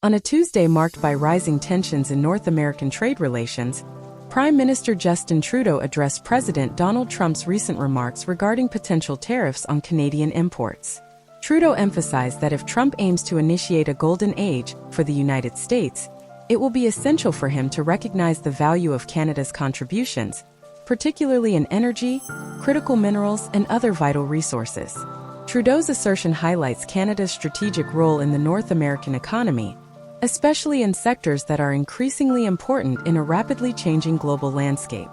On a Tuesday marked by rising tensions in North American trade relations, Prime Minister Justin Trudeau addressed President Donald Trump's recent remarks regarding potential tariffs on Canadian imports. Trudeau emphasized that if Trump aims to initiate a golden age for the United States, it will be essential for him to recognize the value of Canada's contributions, particularly in energy, critical minerals, and other vital resources. Trudeau's assertion highlights Canada's strategic role in the North American economy, especially in sectors that are increasingly important in a rapidly changing global landscape.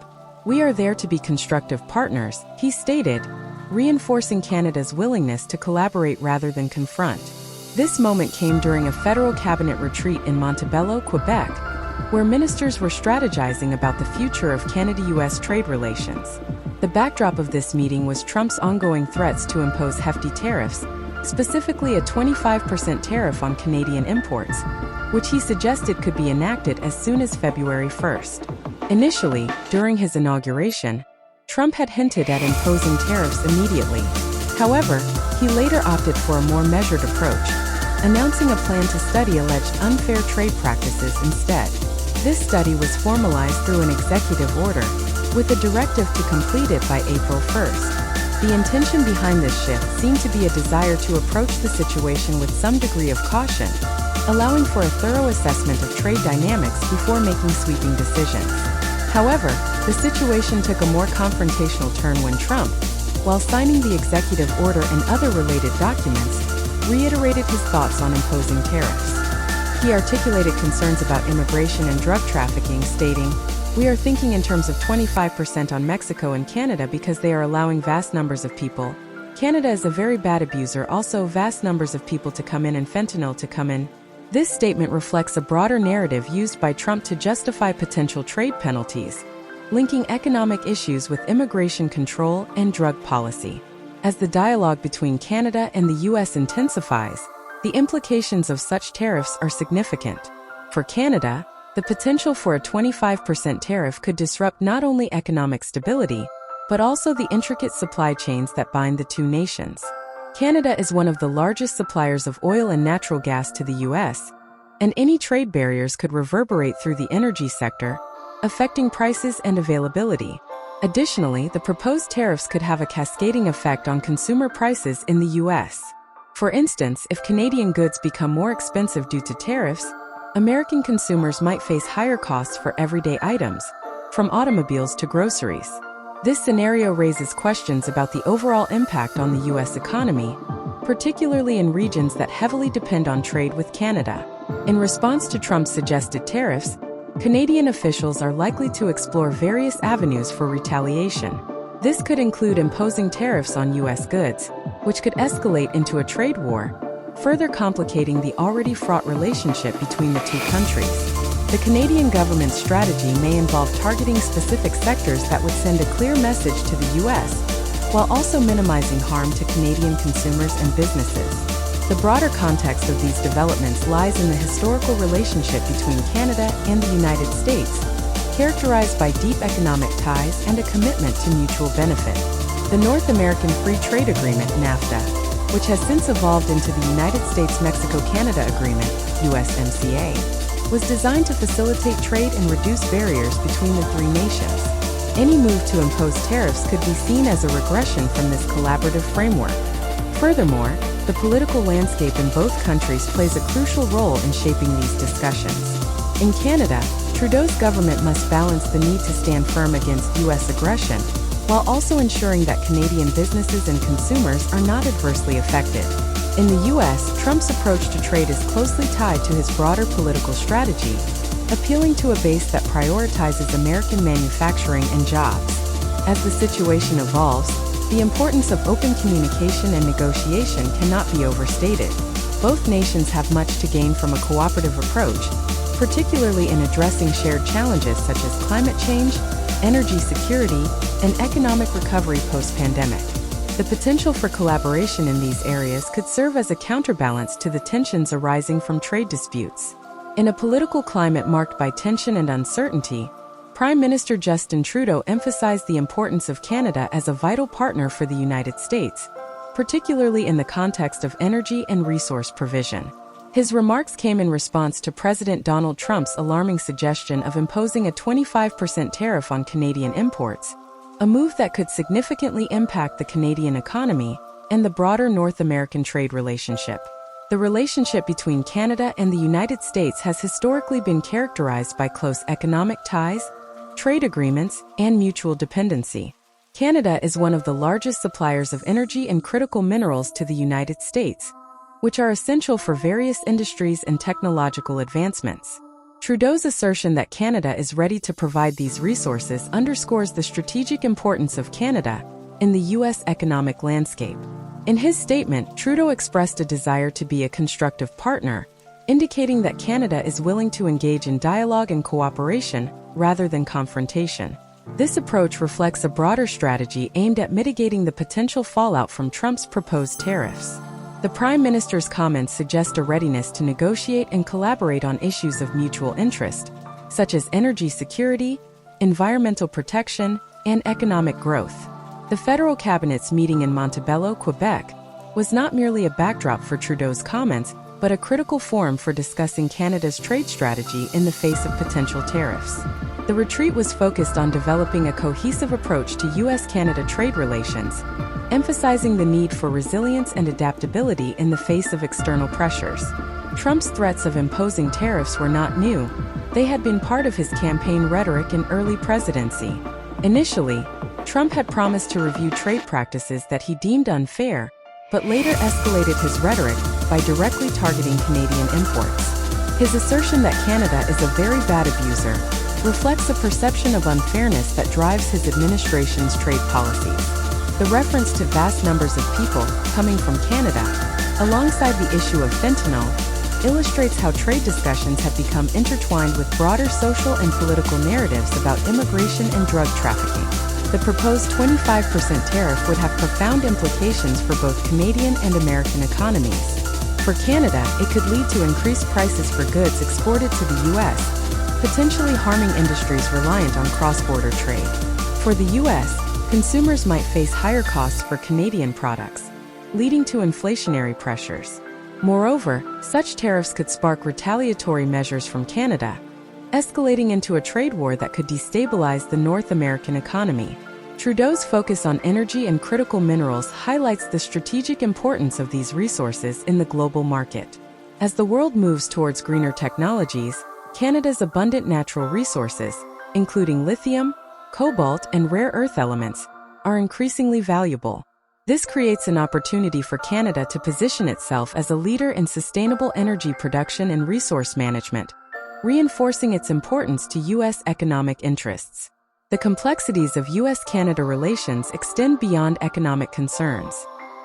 "We are there to be constructive partners," he stated, reinforcing Canada's willingness to collaborate rather than confront. This moment came during a federal cabinet retreat in Montebello, Quebec, where ministers were strategizing about the future of Canada-US trade relations. The backdrop of this meeting was Trump's ongoing threats to impose hefty tariffs, specifically a 25% tariff on Canadian imports, which he suggested could be enacted as soon as February 1st. Initially, during his inauguration, Trump had hinted at imposing tariffs immediately. However, he later opted for a more measured approach, announcing a plan to study alleged unfair trade practices instead. This study was formalized through an executive order, with a directive to complete it by April 1st. The intention behind this shift seemed to be a desire to approach the situation with some degree of caution, allowing for a thorough assessment of trade dynamics before making sweeping decisions. However, the situation took a more confrontational turn when Trump, while signing the executive order and other related documents, reiterated his thoughts on imposing tariffs. He articulated concerns about immigration and drug trafficking, stating, "We are thinking in terms of 25% on Mexico and Canada because they are allowing vast numbers of people. Canada is a very bad abuser, also vast numbers of people to come in and fentanyl to come in." This statement reflects a broader narrative used by Trump to justify potential trade penalties, linking economic issues with immigration control and drug policy. As the dialogue between Canada and the U.S. intensifies, the implications of such tariffs are significant. For Canada, the potential for a 25% tariff could disrupt not only economic stability, but also the intricate supply chains that bind the two nations. Canada is one of the largest suppliers of oil and natural gas to the U.S., and any trade barriers could reverberate through the energy sector, affecting prices and availability. Additionally, the proposed tariffs could have a cascading effect on consumer prices in the U.S. For instance, if Canadian goods become more expensive due to tariffs, American consumers might face higher costs for everyday items, from automobiles to groceries. This scenario raises questions about the overall impact on the U.S. economy, particularly in regions that heavily depend on trade with Canada. In response to Trump's suggested tariffs, Canadian officials are likely to explore various avenues for retaliation. This could include imposing tariffs on U.S. goods, which could escalate into a trade war, further complicating the already fraught relationship between the two countries. The Canadian government's strategy may involve targeting specific sectors that would send a clear message to the U.S., while also minimizing harm to Canadian consumers and businesses. The broader context of these developments lies in the historical relationship between Canada and the United States, characterized by deep economic ties and a commitment to mutual benefit. The North American Free Trade Agreement, NAFTA, which has since evolved into the United States-Mexico-Canada Agreement, USMCA, was designed to facilitate trade and reduce barriers between the three nations. Any move to impose tariffs could be seen as a regression from this collaborative framework. Furthermore, the political landscape in both countries plays a crucial role in shaping these discussions. In Canada, Trudeau's government must balance the need to stand firm against U.S. aggression, while also ensuring that Canadian businesses and consumers are not adversely affected. In the U.S., Trump's approach to trade is closely tied to his broader political strategy, appealing to a base that prioritizes American manufacturing and jobs. As the situation evolves, the importance of open communication and negotiation cannot be overstated. Both nations have much to gain from a cooperative approach, particularly in addressing shared challenges such as climate change, energy security, and economic recovery post-pandemic. The potential for collaboration in these areas could serve as a counterbalance to the tensions arising from trade disputes. In a political climate marked by tension and uncertainty, Prime Minister Justin Trudeau emphasized the importance of Canada as a vital partner for the United States, particularly in the context of energy and resource provision. His remarks came in response to President Donald Trump's alarming suggestion of imposing a 25% tariff on Canadian imports, a move that could significantly impact the Canadian economy and the broader North American trade relationship. The relationship between Canada and the United States has historically been characterized by close economic ties, trade agreements, and mutual dependency. Canada is one of the largest suppliers of energy and critical minerals to the United States, which are essential for various industries and technological advancements. Trudeau's assertion that Canada is ready to provide these resources underscores the strategic importance of Canada in the U.S. economic landscape. In his statement, Trudeau expressed a desire to be a constructive partner, indicating that Canada is willing to engage in dialogue and cooperation rather than confrontation. This approach reflects a broader strategy aimed at mitigating the potential fallout from Trump's proposed tariffs. The Prime Minister's comments suggest a readiness to negotiate and collaborate on issues of mutual interest, such as energy security, environmental protection, and economic growth. The federal cabinet's meeting in Montebello, Quebec, was not merely a backdrop for Trudeau's comments, but a critical forum for discussing Canada's trade strategy in the face of potential tariffs. The retreat was focused on developing a cohesive approach to U.S.-Canada trade relations, emphasizing the need for resilience and adaptability in the face of external pressures. Trump's threats of imposing tariffs were not new. They had been part of his campaign rhetoric in early presidency. Initially, Trump had promised to review trade practices that he deemed unfair, but later escalated his rhetoric by directly targeting Canadian imports. His assertion that Canada is a very bad abuser reflects a perception of unfairness that drives his administration's trade policies. The reference to vast numbers of people coming from Canada, alongside the issue of fentanyl, illustrates how trade discussions have become intertwined with broader social and political narratives about immigration and drug trafficking. The proposed 25% tariff would have profound implications for both Canadian and American economies. For Canada, it could lead to increased prices for goods exported to the U.S., potentially harming industries reliant on cross-border trade. For the U.S., consumers might face higher costs for Canadian products, leading to inflationary pressures. Moreover, such tariffs could spark retaliatory measures from Canada, escalating into a trade war that could destabilize the North American economy. Trudeau's focus on energy and critical minerals highlights the strategic importance of these resources in the global market. As the world moves towards greener technologies, Canada's abundant natural resources, including lithium, cobalt, and rare earth elements, are increasingly valuable. This creates an opportunity for Canada to position itself as a leader in sustainable energy production and resource management, reinforcing its importance to U.S. economic interests. The complexities of U.S.-Canada relations extend beyond economic concerns.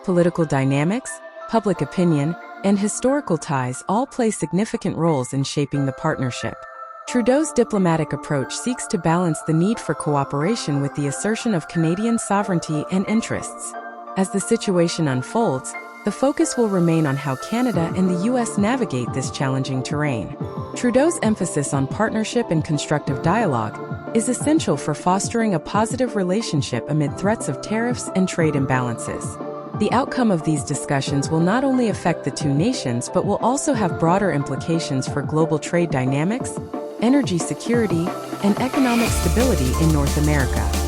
Political dynamics, public opinion, and historical ties all play significant roles in shaping the partnership. Trudeau's diplomatic approach seeks to balance the need for cooperation with the assertion of Canadian sovereignty and interests. As the situation unfolds, the focus will remain on how Canada and the U.S. navigate this challenging terrain. Trudeau's emphasis on partnership and constructive dialogue is essential for fostering a positive relationship amid threats of tariffs and trade imbalances. The outcome of these discussions will not only affect the two nations but will also have broader implications for global trade dynamics, energy security, and economic stability in North America.